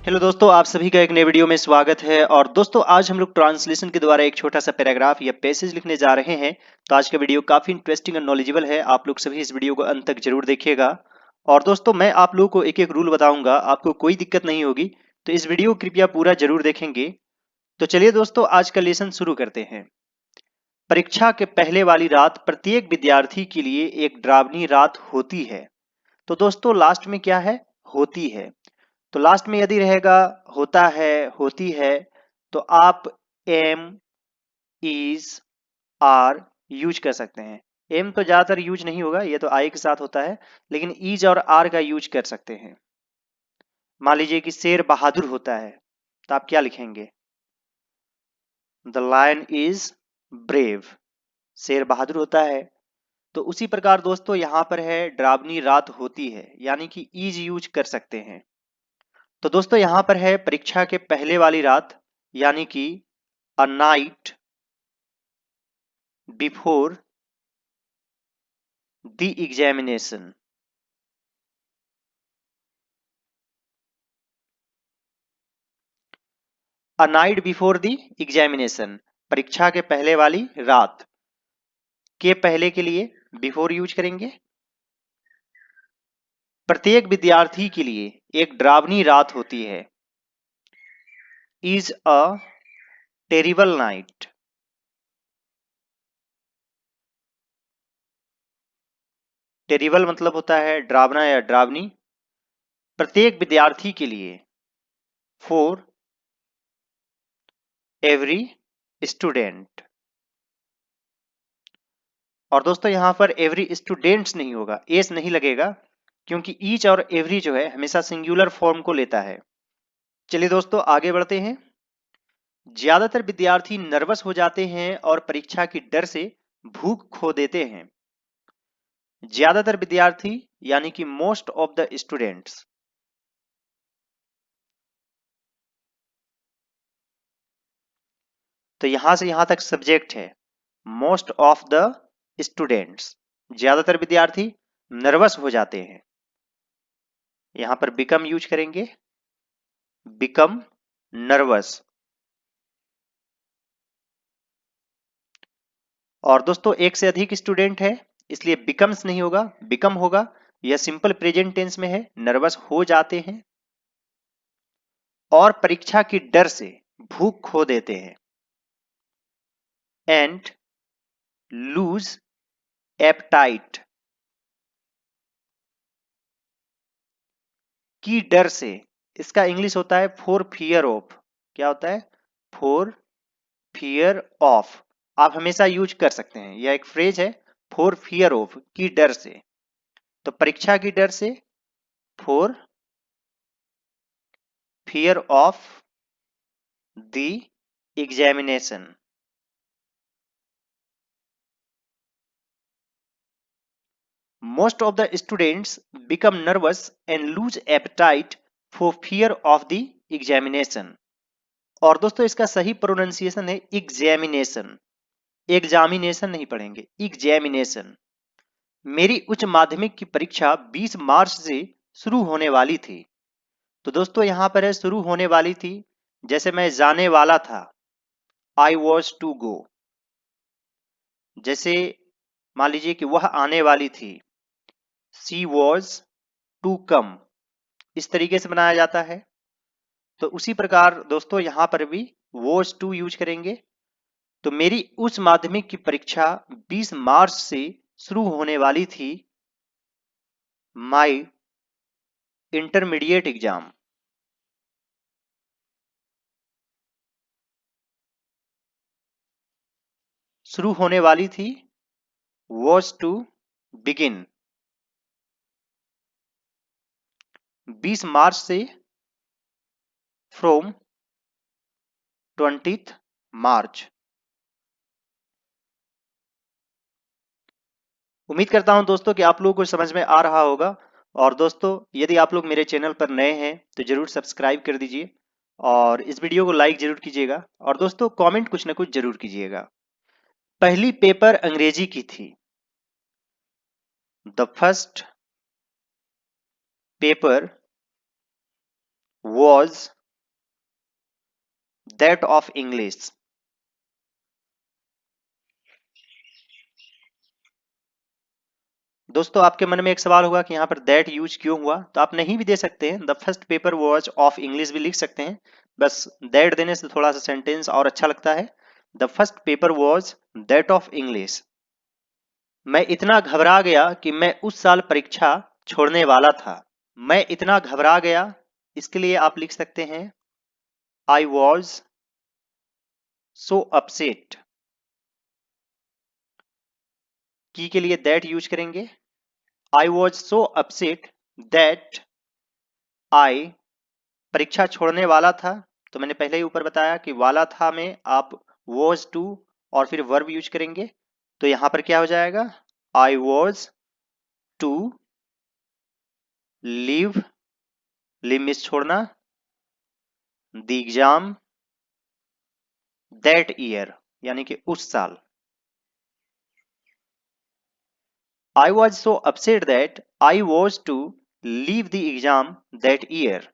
Hello दोस्तों, आप सभी का एक नए वीडियो में स्वागत है। और दोस्तों, आज हम लोग ट्रांसलेशन के द्वारा एक छोटा सा पैराग्राफ या पैसेज लिखने जा रहे हैं। तो आज का वीडियो काफी इंटरेस्टिंग और नॉलेजेबल है। आप लोग सभी इस वीडियो को अंत तक जरूर देखिएगा। और दोस्तों, मैं आप लोगों को एक एक रूल बताऊंगा, आपको कोई दिक्कत नहीं होगी। तो इस वीडियो को कृपया पूरा जरूर देखेंगे। तो चलिए दोस्तों, आज का लेसन शुरू करते हैं। परीक्षा के पहले वाली रात प्रत्येक विद्यार्थी के लिए एक डरावनी रात होती है। तो दोस्तों, लास्ट में क्या है? होती है। तो लास्ट में यदि रहेगा होता है, होती है, तो आप एम, इज, आर यूज कर सकते हैं। एम तो ज्यादातर यूज नहीं होगा, ये तो आई के साथ होता है, लेकिन इज और आर का यूज कर सकते हैं। मान लीजिए कि शेर बहादुर होता है, तो आप क्या लिखेंगे? The lion is brave. शेर बहादुर होता है। तो उसी प्रकार दोस्तों, यहां पर है डरावनी रात होती है, यानी कि इज यूज कर सकते हैं। तो दोस्तों, यहां पर है परीक्षा के पहले वाली रात, यानी कि a night before the examination. A night before the examination, परीक्षा के पहले वाली रात। के पहले के लिए बिफोर यूज करेंगे। प्रत्येक विद्यार्थी के लिए एक डरावनी रात होती है। Is a terrible night. Terrible मतलब होता है डरावना या डरावनी। प्रत्येक विद्यार्थी के लिए, फॉर एवरी स्टूडेंट। और दोस्तों, यहां पर एवरी स्टूडेंट्स नहीं होगा, एस नहीं लगेगा, क्योंकि ईच और एवरी जो है हमेशा सिंगुलर फॉर्म को लेता है। चलिए दोस्तों, आगे बढ़ते हैं। ज्यादातर विद्यार्थी नर्वस हो जाते हैं और परीक्षा की डर से भूख खो देते हैं। ज्यादातर विद्यार्थी यानी कि मोस्ट ऑफ द स्टूडेंट्स। तो यहां से यहां तक सब्जेक्ट है, मोस्ट ऑफ द स्टूडेंट्स। ज्यादातर विद्यार्थी नर्वस हो जाते हैं। यहां पर बिकम यूज करेंगे, बिकम नर्वस। और दोस्तों, एक से अधिक स्टूडेंट है, इसलिए बिकम्स नहीं होगा, बिकम होगा। यह सिंपल प्रेजेंट टेंस में है, नर्वस हो जाते हैं और परीक्षा की डर से भूख खो देते हैं। एंड लूज एपटाइट, की डर से, इसका इंग्लिश होता है फॉर फियर ऑफ। क्या होता है? For fear of. आप हमेशा यूज कर सकते हैं, यह एक फ्रेज है, फॉर फियर ऑफ, की डर से। तो परीक्षा की डर से, for fear of the examination. Most of the students become nervous and lose appetite for fear of the examination। और दोस्तों, इसका सही प्रोनाउंसिएशन है एग्जामिनेशन। एग्जामिनेशन नहीं पढ़ेंगे, एग्जामिनेशन। मेरी उच्च माध्यमिक की परीक्षा 20 मार्च से शुरू होने वाली थी। तो दोस्तों, यहां पर है शुरू होने वाली थी, जैसे मैं जाने वाला था, आई वॉज टू गो। जैसे मान लीजिए कि वह आने वाली थी, शी वॉज टू कम। इस तरीके से बनाया जाता है। तो उसी प्रकार दोस्तों, यहां पर भी वॉज टू यूज करेंगे। तो मेरी उच्च माध्यमिक की परीक्षा 20 मार्च से शुरू होने वाली थी, माई इंटरमीडिएट एग्जाम। शुरू होने वाली थी, वॉज टू बिगिन। 20 मार्च से, फ्रॉम 20 मार्च। उम्मीद करता हूं दोस्तों कि आप लोगों को समझ में आ रहा होगा। और दोस्तों, यदि आप लोग मेरे चैनल पर नए हैं तो जरूर सब्सक्राइब कर दीजिए और इस वीडियो को लाइक जरूर कीजिएगा। और दोस्तों, कमेंट कुछ ना कुछ जरूर कीजिएगा। पहली पेपर अंग्रेजी की थी। The first paper was that of English. दोस्तों आपके मन में एक सवाल होगा कि यहाँ पर दैट यूज क्यों हुआ, तो आप नहीं भी दे सकते हैं, the first paper was of English भी लिख सकते हैं, बस दैट देने से थोड़ा सा सेंटेंस और अच्छा लगता है। The first paper was that of English. मैं इतना घबरा गया कि मैं उस साल परीक्षा छोड़ने वाला था। मैं इतना घबरा गया, इसके लिए आप लिख सकते हैं आई वॉज सो अपसेट। की के लिए दैट यूज करेंगे। आई वॉज सो अपसेट दैट आई, परीक्षा छोड़ने वाला था, तो मैंने पहले ही ऊपर बताया कि वाला था में आप वॉज टू और फिर वर्ब यूज करेंगे, तो यहां पर क्या हो जाएगा, I was to leave, leave means छोड़ना, द एग्जाम दैट ईयर, यानी कि उस साल। I was so upset that I was to leave the exam that year.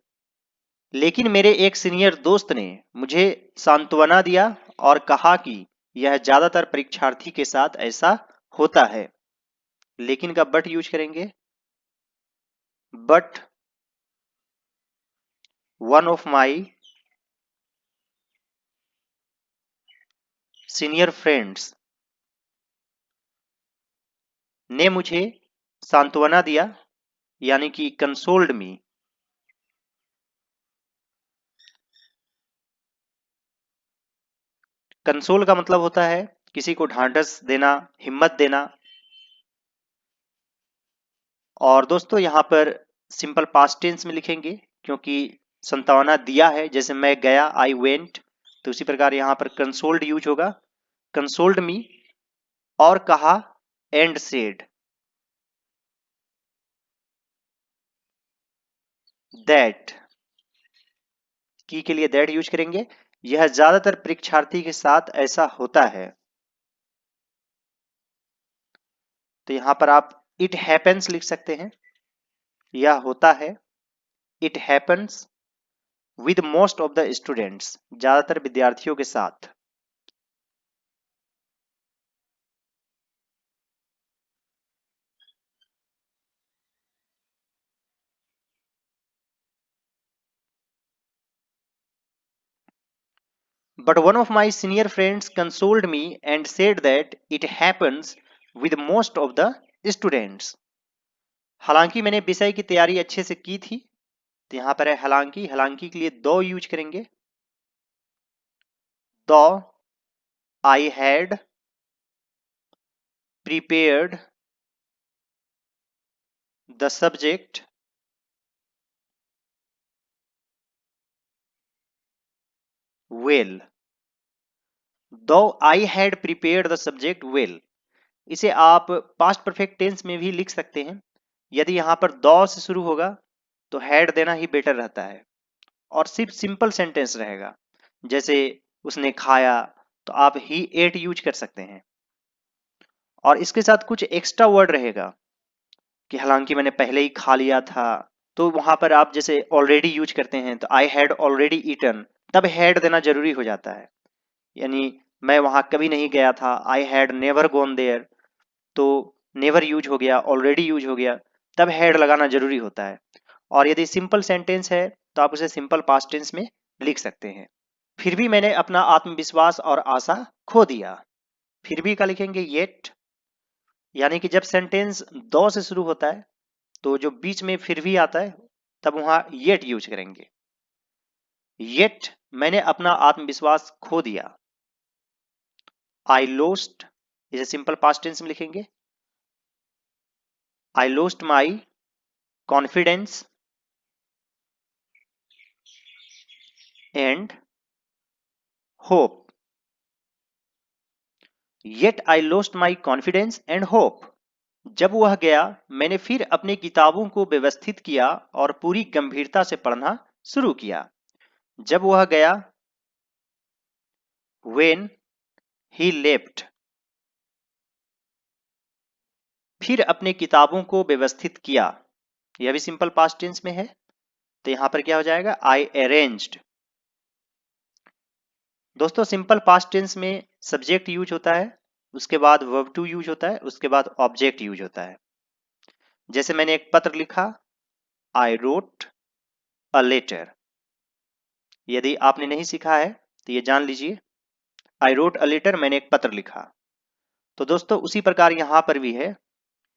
लेकिन मेरे एक सीनियर दोस्त ने मुझे सांत्वना दिया और कहा कि यह ज्यादातर परीक्षार्थी के साथ ऐसा होता है। लेकिन का बट यूज करेंगे, but one of my senior friends ने मुझे सांत्वना दिया, यानी कि कंसोल्ड मी। कंसोल का मतलब होता है किसी को ढांढस देना, हिम्मत देना। और दोस्तों यहां पर सिंपल पास्ट टेंस में लिखेंगे, क्योंकि संतावना दिया है, जैसे मैं गया आई वेंट, तो उसी प्रकार यहां पर कंसोल्ड यूज होगा, कंसोल्ड मी, और कहा एंड सेड दैट, की के लिए दैट यूज करेंगे, यह ज्यादातर परीक्षार्थी के साथ ऐसा होता है। तो यहां पर आप इट हैपेंस लिख सकते हैं, यह होता है, it happens with most of the students, ज्यादातर विद्यार्थियों के साथ। But one of my senior friends consoled me and said that it happens with most of the students. हालांकि मैंने विषय की तैयारी अच्छे से की थी, तो यहां पर है हालांकि, हालांकि के लिए दो यूज करेंगे, though I had prepared the subject well. Though I had prepared the subject well, इसे आप पास्ट परफेक्ट टेंस में भी लिख सकते हैं। यदि यहां पर दो से शुरू होगा तो हैड देना ही बेटर रहता है, और सिर्फ सिंपल सेंटेंस रहेगा, जैसे उसने खाया, तो आप ही एट यूज कर सकते हैं, और इसके साथ कुछ एक्स्ट्रा वर्ड रहेगा कि हालांकि मैंने पहले ही खा लिया था, तो वहां पर आप जैसे ऑलरेडी यूज करते हैं, तो आई हैड ऑलरेडी ईटन, तब हैड देना जरूरी हो जाता है, यानी मैं वहां कभी नहीं गया था, I had never gone there, तो नेवर यूज हो गया, ऑलरेडी यूज हो गया, तब हैड लगाना जरूरी होता है। और यदि सिंपल सेंटेंस है तो आप उसे सिंपल पास्ट टेंस में लिख सकते हैं। फिर भी मैंने अपना आत्मविश्वास और आशा खो दिया। फिर भी का लिखेंगे येट, यानी कि जब सेंटेंस दो से शुरू होता है तो जो बीच में फिर भी आता है तब वहां येट यूज करेंगे। येट मैंने अपना आत्मविश्वास खो दिया। आई लोस्ट, इसे सिंपल पास्ट टेंस में लिखेंगे, I lost my confidence and hope. Yet I lost my confidence and hope, जब वह गया मैंने फिर अपनी किताबों को व्यवस्थित किया और पूरी गंभीरता से पढ़ना शुरू किया। जब वह गया, when he left, फिर अपने किताबों को व्यवस्थित किया, यह भी सिंपल पास्ट टेंस में है, तो यहां पर क्या हो जाएगा, आई अरेंज्ड दोस्तों सिंपल पास्ट टेंस में सब्जेक्ट यूज होता है, उसके बाद वर्ब टू यूज होता है, उसके बाद ऑब्जेक्ट यूज होता है। जैसे मैंने एक पत्र लिखा, आई रोट अ लेटर। यदि आपने नहीं सीखा है तो ये जान लीजिए, आई रोट अ लेटर, मैंने एक पत्र लिखा। तो दोस्तों उसी प्रकार यहां पर भी है,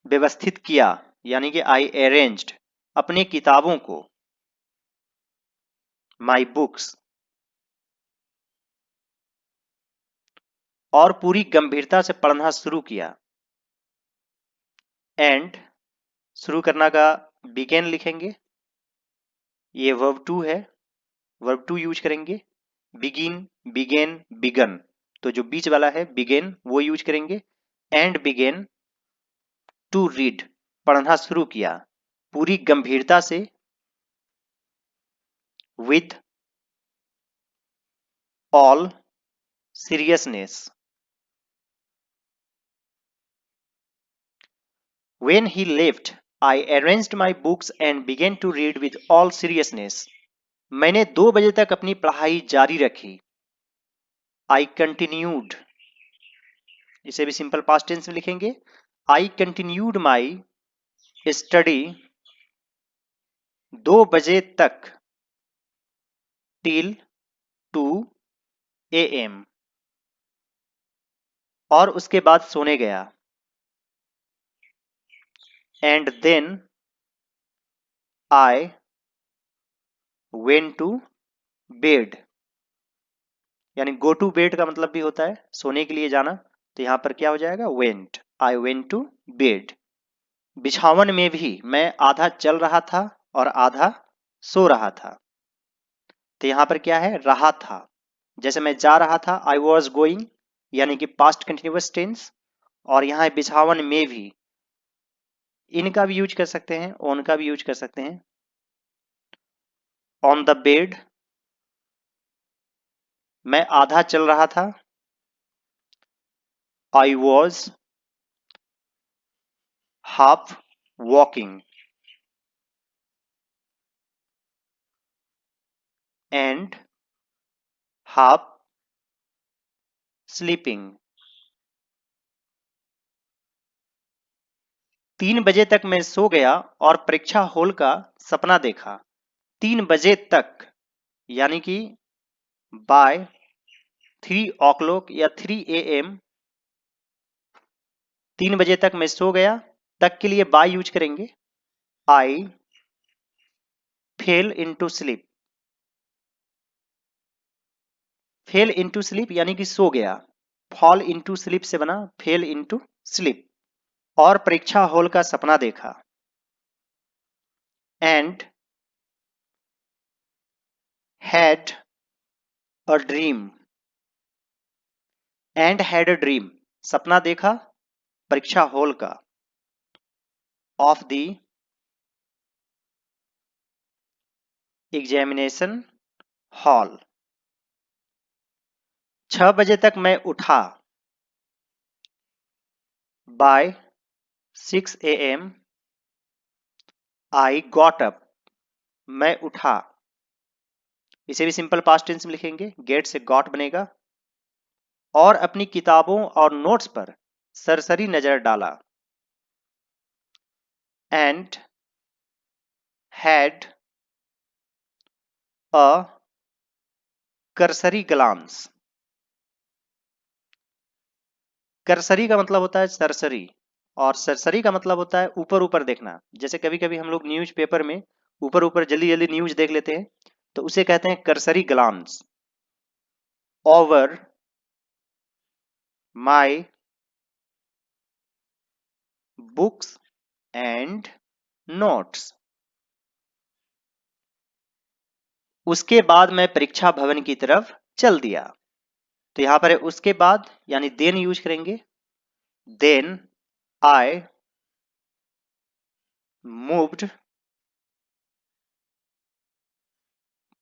व्यवस्थित किया, यानी कि आई अरेंज्ड अपने किताबों को, माई बुक्स, और पूरी गंभीरता से पढ़ना शुरू किया। एंड शुरू करना का बिगेन लिखेंगे, ये वर्ब टू है, वर्ब टू यूज करेंगे। बिगिन, बिगेन, बिगन, तो जो बीच वाला है बिगेन वो यूज करेंगे। एंड बिगेन टू रीड, पढ़ना शुरू किया पूरी गंभीरता से, with all seriousness. When he left, I arranged my books and began to read with all seriousness. मैंने 2 बजे तक अपनी पढ़ाई जारी रखी। I continued, इसे भी सिंपल पास्ट टेंस में लिखेंगे, I continued my study 2 बजे तक till 2 AM, और उसके बाद सोने गया। And then I went to bed, यानी गो टू बेड का मतलब भी होता है सोने के लिए जाना, तो यहां पर क्या हो जाएगा, went, I went to bed. बिछावन में भी मैं आधा चल रहा था और आधा सो रहा था, तो यहां पर क्या है, रहा था। जैसे मैं जा रहा था, आई वॉज गोइंग, यानी कि पास्ट कंटिन्यूअस टेंस, और यहां बिछावन में भी, इनका भी यूज कर सकते हैं, ऑन का भी यूज कर सकते हैं। ऑन द बेड, मैं आधा चल रहा था। I was half walking, and half sleeping. 3 बजे तक मैं सो गया और परीक्षा हॉल का सपना देखा। 3 बजे तक, यानी कि बाय 3 o'clock या 3 AM, 3 बजे तक मैं सो गया, तक के लिए बाय यूज करेंगे। I fell into sleep, fell into sleep यानी कि सो गया, फॉल इनटू स्लीप से बना फेल इनटू स्लीप। और परीक्षा हॉल का सपना देखा। And had a dream, and had a dream, सपना देखा परीक्षा हॉल का, ऑफ द एग्जामिनेशन हॉल। 6 बजे तक मैं उठा। By 6 AM I got up, मैं उठा। इसे भी सिंपल पास्ट टेंस में लिखेंगे, गेट से गॉट बनेगा। और अपनी किताबों और नोट्स पर सरसरी नजर डाला। एंड हैड अ करसरी ग्लांस, करसरी का मतलब होता है सरसरी, और सरसरी का मतलब होता है ऊपर ऊपर देखना। जैसे कभी कभी हम लोग न्यूज पेपर में ऊपर ऊपर जल्दी जल्दी न्यूज देख लेते हैं, तो उसे कहते हैं cursory glance. Over my books and notes, उसके बाद मैं परीक्षा भवन की तरफ चल दिया। तो यहां पर है उसके बाद, यानी देन यूज करेंगे। Then I moved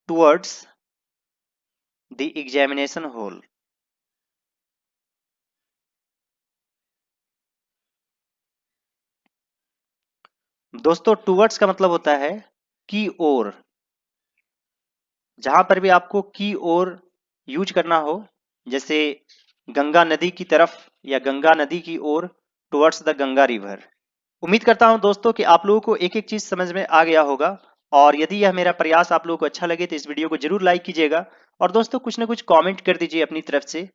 towards the examination hall. दोस्तों टुवर्ड्स का मतलब होता है की ओर। जहां पर भी आपको की ओर यूज करना हो, जैसे गंगा नदी की तरफ या गंगा नदी की ओर, टुवर्ड्स द गंगा रिवर। उम्मीद करता हूं दोस्तों कि आप लोगों को एक एक चीज समझ में आ गया होगा, और यदि यह मेरा प्रयास आप लोगों को अच्छा लगे तो इस वीडियो को जरूर लाइक कीजिएगा, और दोस्तों कुछ ना कुछ कमेंट कर दीजिए अपनी तरफ से,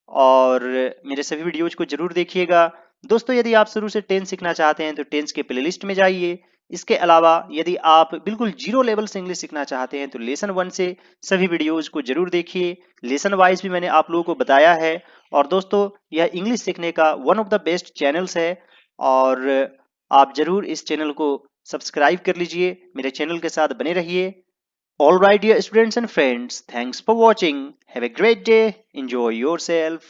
और मेरे सभी वीडियोज को जरूर देखिएगा। दोस्तों यदि आप शुरू से टेंस सीखना चाहते हैं तो टेंस के प्लेलिस्ट में जाइए। इसके अलावा यदि आप बिल्कुल जीरो लेवल से इंग्लिश सीखना चाहते हैं तो लेसन 1 से सभी वीडियोज को जरूर देखिए। लेसन वाइज भी मैंने आप लोगों को बताया है। और दोस्तों यह इंग्लिश सीखने का one of the best channels है, और आप जरूर इस चैनल को सब्सक्राइब कर लीजिए, मेरे चैनल के साथ बने रहिए। All right, dear students and friends, thanks for watching. Have a great day. Enjoy yourself.